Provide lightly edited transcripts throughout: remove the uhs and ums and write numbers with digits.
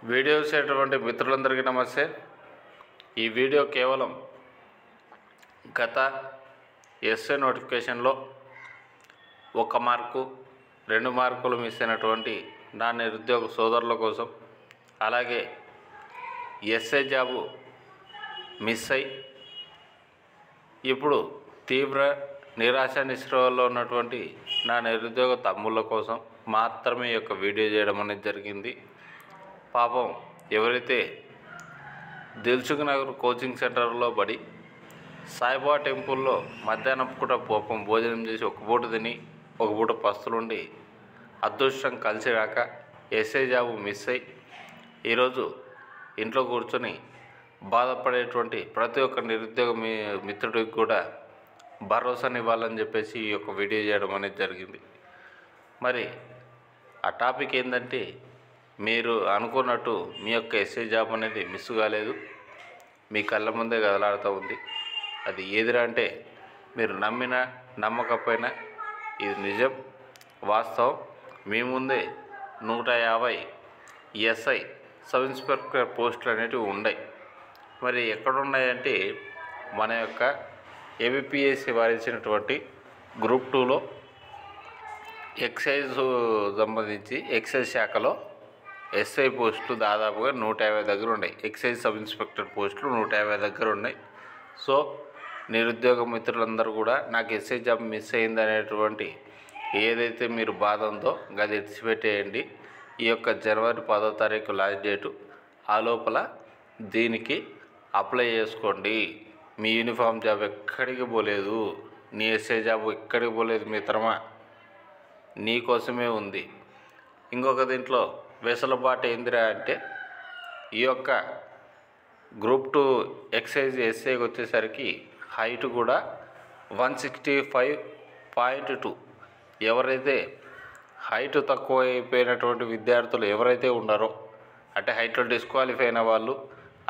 Video చూసేటువంటి మిత్రులందరికీ నమస్తే. ఈ వీడియో కేవలం గత ఎస్ఏ నోటిఫికేషన్లో 1 మార్కు 2 మార్కులు మిస్ అయినటువంటి నా నిరుద్యోగ సోదరుల కోసం, అలాగే ఎస్ఏ జాబు మిస్ అయి ఇప్పుడు తీవ్ర నిరాశ నిస్పృహల్లో ఉన్నటువంటి నా నిరుద్యోగ తమ్ముళ్ళ కోసం మాత్రమే ఈ యొక్క వీడియో చేయడం అనేది జరిగింది. పాపం ఎవరైతే దిల్సుఖ్ నగర్ కోచింగ్ సెంటర్లో పడి సాయిబాబా టెంపుల్లో మధ్యాహ్నం పూట పాపం భోజనం చేసి ఒక పూట తిని ఒక పూట పస్తులుండి అదృష్టం కలిసి రాక ఎస్ఐ జాబు మిస్ అయ్యి ఈరోజు ఇంట్లో కూర్చొని బాధపడేటువంటి ప్రతి ఒక్క నిరుద్యోగ మిత్రుడికి కూడా భరోసానివ్వాలని చెప్పేసి ఈ యొక్క వీడియో చేయడం అనేది జరిగింది. మరి ఆ టాపిక్ ఏంటంటే, మీరు అనుకున్నట్టు మీ యొక్క ఎస్ఏ జాబ్ అనేది మిస్ కాలేదు, మీ కళ్ళ ముందే కదలాడుతూ ఉంది. అది ఏదిరా అంటే, మీరు నమ్మినా నమ్మకపోయినా ఇది నిజం, వాస్తవం. మీ ముందే 150 ఎస్ఐ సబ్ ఇన్స్పెక్టర్ పోస్టులు అనేటివి ఉన్నాయి. మరి ఎక్కడున్నాయంటే, మన యొక్క ఏబిపిఎస్సి వారించినటువంటి గ్రూప్ 2లో ఎక్సైజ్ సంబంధించి ఎక్సైజ్ శాఖలో ఎస్ఐ పోస్టులు దాదాపుగా 150 దగ్గర ఉన్నాయి. ఎక్సైజ్ సబ్ ఇన్స్పెక్టర్ పోస్టులు 150 దగ్గర ఉన్నాయి. సో నిరుద్యోగ మిత్రులందరూ కూడా నాకు ఎస్ఐ జాబ్ మిస్ అయింది అనేటువంటి ఏదైతే మీరు బాధ ఉందో అది విడిచిపెట్టేయండి. ఈ యొక్క జనవరి 10వ తారీఖు లాస్ట్ డేటు, ఆ లోపల దీనికి అప్లై చేసుకోండి. మీ యూనిఫామ్ జాబ్ ఎక్కడికి పోలేదు, నీ ఎస్ఐ జాబ్ ఎక్కడికి పోలేదు మిత్రమా, నీ కోసమే ఉంది. ఇంకొక దీంట్లో వెసులుబాటు ఏందిరా అంటే, ఈ యొక్క గ్రూప్ 2 ఎక్సైజ్ ఎస్ఐకి వచ్చేసరికి హైట్ కూడా 165.2. ఎవరైతే హైట్ తక్కువ అయిపోయినటువంటి విద్యార్థులు ఎవరైతే ఉన్నారో, అంటే హైట్లో డిస్క్వాలిఫై అయిన వాళ్ళు,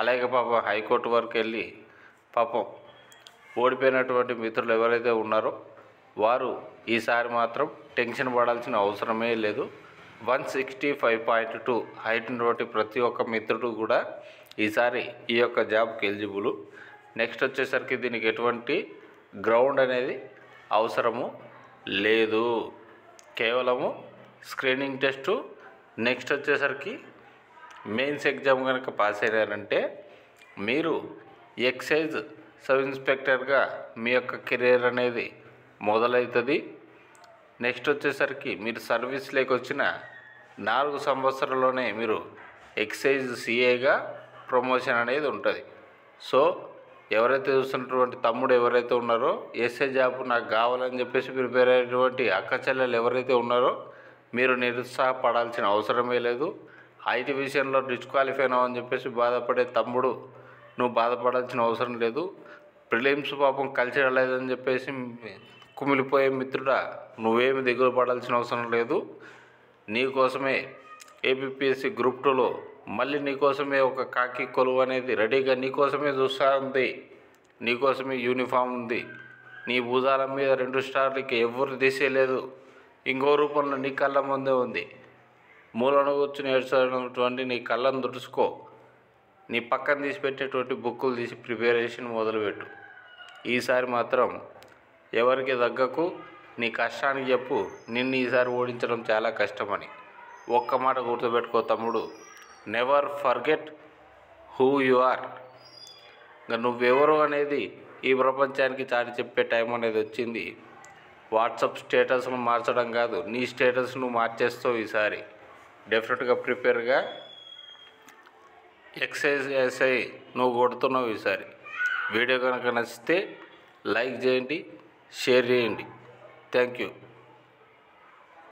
అలాగే పాపం హైకోర్టు వరకు వెళ్ళి పాపం ఓడిపోయినటువంటి మిత్రులు ఎవరైతే ఉన్నారో వారు ఈసారి మాత్రం టెన్షన్ పడాల్సిన అవసరమే లేదు. 165.2 హైట్ ఉన్నటువంటి ప్రతి ఒక్క మిత్రుడు కూడా ఈసారి ఈ యొక్క జాబ్కి ఎలిజిబుల్. నెక్స్ట్ వచ్చేసరికి దీనికి ఎటువంటి గ్రౌండ్ అనేది అవసరము లేదు, కేవలము స్క్రీనింగ్ టెస్టు. నెక్స్ట్ వచ్చేసరికి మెయిన్స్ ఎగ్జామ్ కనుక పాస్ అయ్యారంటే మీరు ఎక్సైజ్ సబ్ ఇన్స్పెక్టర్గా మీ యొక్క కెరీర్ అనేది మొదలవుతుంది. నెక్స్ట్ వచ్చేసరికి మీరు సర్వీస్లోకి వచ్చిన 4 సంవత్సరాల్లోనే మీరు ఎక్సైజ్ సిఏగా ప్రమోషన్ అనేది ఉంటుంది. సో ఎవరైతే చూస్తున్నటువంటి తమ్ముడు ఎవరైతే ఉన్నారో, ఎస్ఐ జాబ్ నాకు కావాలని చెప్పేసి ప్రిపేర్ అయ్యేటువంటి అక్క చెల్లెలు ఎవరైతే ఉన్నారో, మీరు నిరుత్సాహపడాల్సిన అవసరమే లేదు. ఐటీ విషయంలో డిస్క్వాలిఫై అయినావని చెప్పేసి బాధపడే తమ్ముడు, నువ్వు బాధపడాల్సిన అవసరం లేదు. ప్రిలిమ్స్ పాపం కలిసి రాలేదని చెప్పేసి కుమిలిపోయే మిత్రుడా, నువ్వేమి దిగులు పడాల్సిన అవసరం లేదు. నీకోసమే ఏబిపిఎస్సి గ్రూప్ 2లో మళ్ళీ నీకోసమే ఒక కాకి కొలువు అనేది రెడీగా నీకోసమే చూస్తూ ఉంది. నీకోసమే యూనిఫామ్ ఉంది. నీ భుజాల మీద 2 స్టార్లకి ఎవరు తీసేయలేదు. ఇంకో రూపంలో నీ కళ్ళ ముందే ఉంది. మూలను కూర్చుని ఏడ్చినటువంటి నీ కళ్ళను తుడుచుకో. నీ పక్కన తీసి పెట్టేటువంటి బుక్కులు తీసి ప్రిపరేషన్ మొదలుపెట్టు. ఈసారి మాత్రం ఎవరికి తగ్గకు, నీ కష్టానికి చెప్పు, నిన్ను ఈసారి ఓడించడం చాలా కష్టమని. ఒక్క మాట గుర్తుపెట్టుకో తమ్ముడు, never forget who you are. ఇంకా నువ్వెవరు అనేది ఈ ప్రపంచానికి చాటి చెప్పే టైం అనేది వచ్చింది. వాట్సాప్ స్టేటస్ను మార్చడం కాదు, నీ స్టేటస్ను మార్చేస్తావు ఈసారి. డెఫినెట్గా ప్రిపేర్గా ఎక్సైజ్ ఎస్ఐ నువ్వు కొడుతున్నావు ఈసారి. వీడియో కనుక నచ్చితే లైక్ చేయండి, షేర్ చేయండి. Thank you.